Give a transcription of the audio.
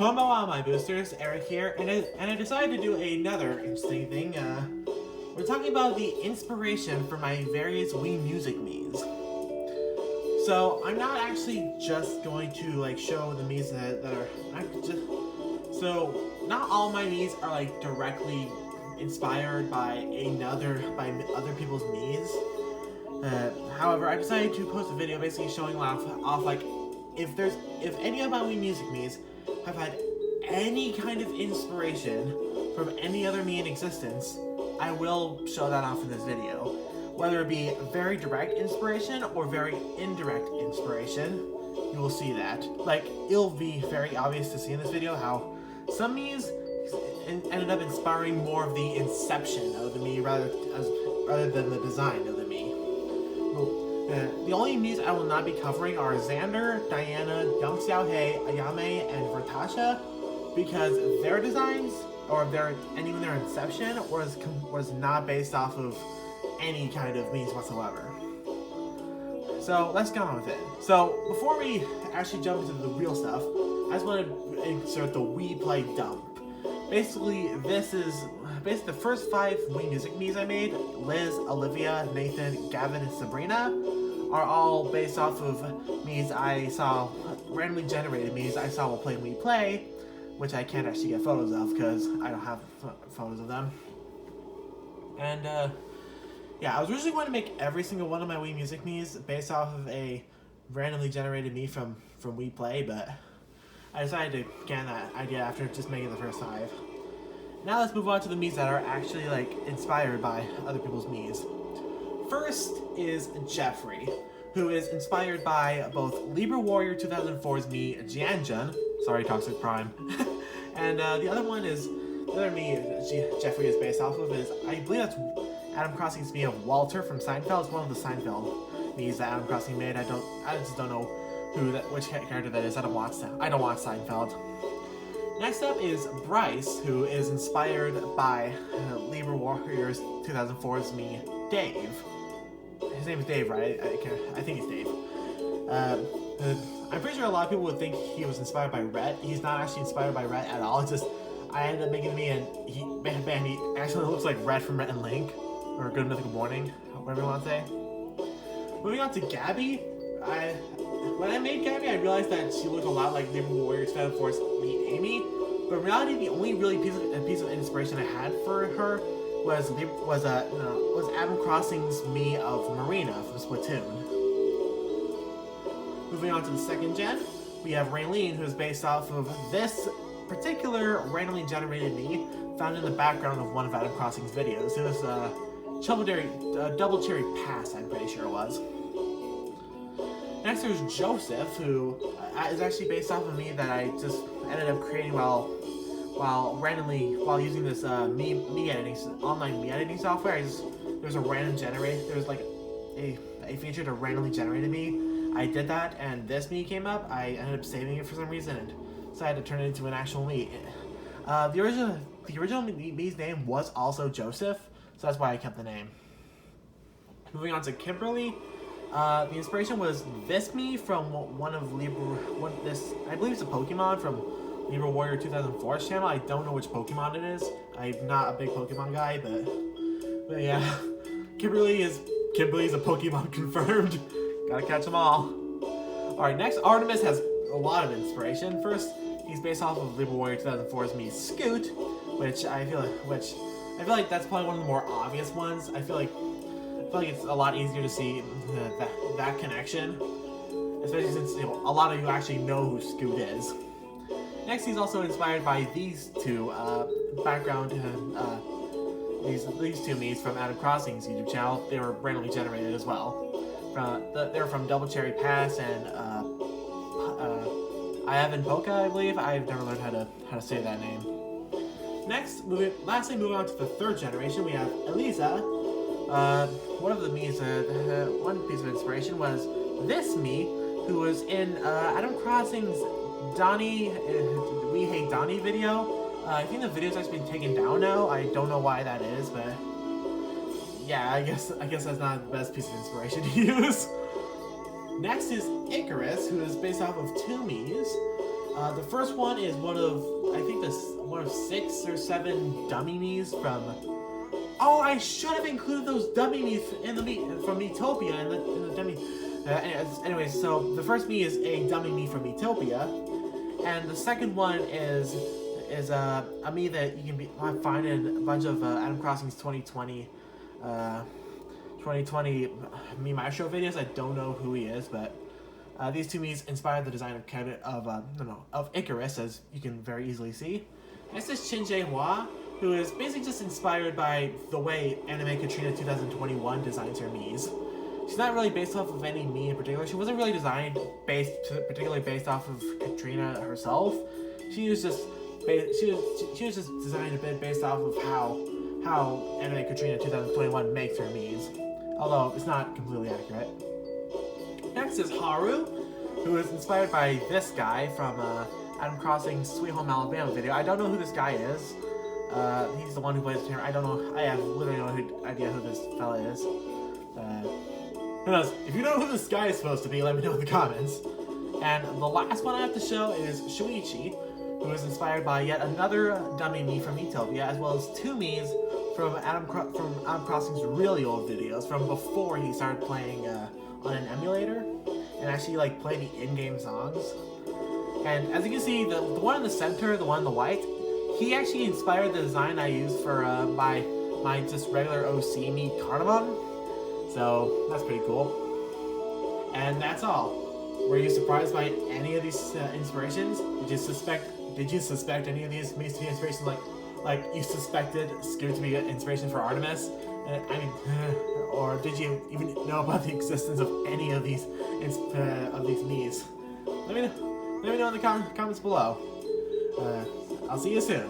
Konbanwa, my boosters, Eric here, and I decided to do another interesting thing. We're talking about the inspiration for my various Wii Music Miis. So I'm not actually just going to show the Miis that are so not all my Miis are directly inspired by other people's Miis. However, I decided to post a video basically showing off if any of my Wii Music Miis have had any kind of inspiration from any other Mii in existence, I will show that off in this video. Whether it be very direct inspiration or very indirect inspiration, you will see that. It'll be very obvious to see in this video how some Miis ended up inspiring more of the inception of the Mii rather than the design of the Mii. The only Miis I will not be covering are Xander, Diana, Young Xiaohei, Ayame, and Vertasha, because their designs, or even their inception, was not based off of any kind of Miis whatsoever. So let's get on with it. So before we actually jump into the real stuff, I just want to insert the Wii Play dump. Basically, this is the first 5 Wii Music Miis I made. Liz, Olivia, Nathan, Gavin, and Sabrina are all based off of Miis I saw, randomly generated Miis I saw while playing Wii Play, which I can't actually get photos of because I don't have photos of them. And yeah, I was originally going to make every single one of my Wii Music Miis based off of a randomly generated Mii from Wii Play, but I decided to can that idea after just making the first 5. Now let's move on to the Miis that are actually inspired by other people's Miis. First is Jeffrey, who is inspired by both Libra Warrior 2004's Mii Jianjun, sorry Toxic Prime, and the other Mii Jeffrey is based off of is, I believe that's Adam Crossing's Mii of Walter from Seinfeld. It's one of the Seinfeld Miis that Adam Crossing made. I just don't know which character that is. I don't watch Seinfeld. Next up is Bryce, who is inspired by Libra Warriors 2004's Mii Dave. His name is Dave, right? I think it's Dave. I'm pretty sure a lot of people would think he was inspired by Rhett. He's not actually inspired by Rhett at all. It's just I ended up making me and he actually looks like Rhett from Rhett and Link, or Good Mythical Morning, whatever you want to say. Moving on to Gabby. When I made Gabby, I realized that she looked a lot like Libra Warrior 2004's Mii Amy, but in reality, the only really piece of inspiration I had for her was Adam Crossing's Mii of Marina from Splatoon. Moving on to the second gen, we have Raylene, who is based off of this particular randomly generated Mii found in the background of one of Adam Crossing's videos. It was Double Cherry Pass, I'm pretty sure it was. Next there's Joseph, who is actually based off of Mii that I just ended up creating while using this online Mii editing software. There's a random generator. There's a feature to randomly generate a Mii. I did that, and this Mii came up. I ended up saving it for some reason and decided to turn it into an actual Mii. The original Mii's name was also Joseph, so that's why I kept the name. Moving on to Kimberly. The inspiration was this Mii from one of I believe it's a Pokemon from Libra Warrior 2004's channel. I don't know which Pokemon it is. I'm not a big Pokemon guy, but yeah. Kimberly's a Pokemon confirmed. Gotta catch them all. Alright, next Artemis has a lot of inspiration. First, he's based off of Libra Warrior 2004's Mii Scoot, which I feel like that's probably one of the more obvious ones. I feel like it's a lot easier to see that connection, especially since a lot of you actually know who Scoot is. Next, he's also inspired by these two these two Miis from Adam Crossing's YouTube channel. They were randomly generated as well. They're from Double Cherry Pass and I haven't Poka, I believe. I've never learned how to say that name. Lastly, moving on to the third generation, we have ELIZA. One of the Mii's, one piece of inspiration was this Mii, who was in Adam Crossing's Donnie, We Hate Donnie video. I think the video's actually been taken down now. I don't know why that is, but yeah, I guess that's not the best piece of inspiration to use. Next is Icarus, who is based off of two Miis. The first one is one of, I think one of 6 or 7 dummy Miis from. Oh, I should have included those dummy Miis in the from Miitopia in the dummy. Anyways, so the first Mii is a dummy Mii from Miitopia, and the second one is a Mii that you can find in a bunch of Animal Crossing's 2020 Mii My Show videos. I don't know who he is, but these two Miis inspired the design of ICARUS, as you can very easily see. This is CHINJAEHWA, who is basically just inspired by the way Anime Katrina 2021 designs her Miis. She's not really based off of any Mii in particular. She wasn't really designed particularly based off of Katrina herself. She was just designed a bit based off of how Anime Katrina 2021 makes her Miis, although it's not completely accurate. Next is Haru, who is inspired by this guy from Animal Crossing's Sweet Home Alabama video. I don't know who this guy is. He's the one who plays the camera. I don't know. I have literally no idea who this fella is. Who knows? If you know who this guy is supposed to be, let me know in the comments. And the last one I have to show is SHUICHI, who is inspired by yet another dummy Mii from Miitopia, as well as 2 Miis from Animal Crossing's really old videos, from before he started playing on an emulator, and actually like play the in-game songs. And as you can see, the one in the center, the one in the white, he actually inspired the design I used for my just regular OC Mii Carnivon. So that's pretty cool. And that's all. Were you surprised by any of these inspirations? Did you suspect any of these Miis to be inspirations, like you suspected Scoot to be an inspiration for Artemis? I mean, or did you even know about the existence of any of these Miis? Let me know in the comments below. I'll see you soon.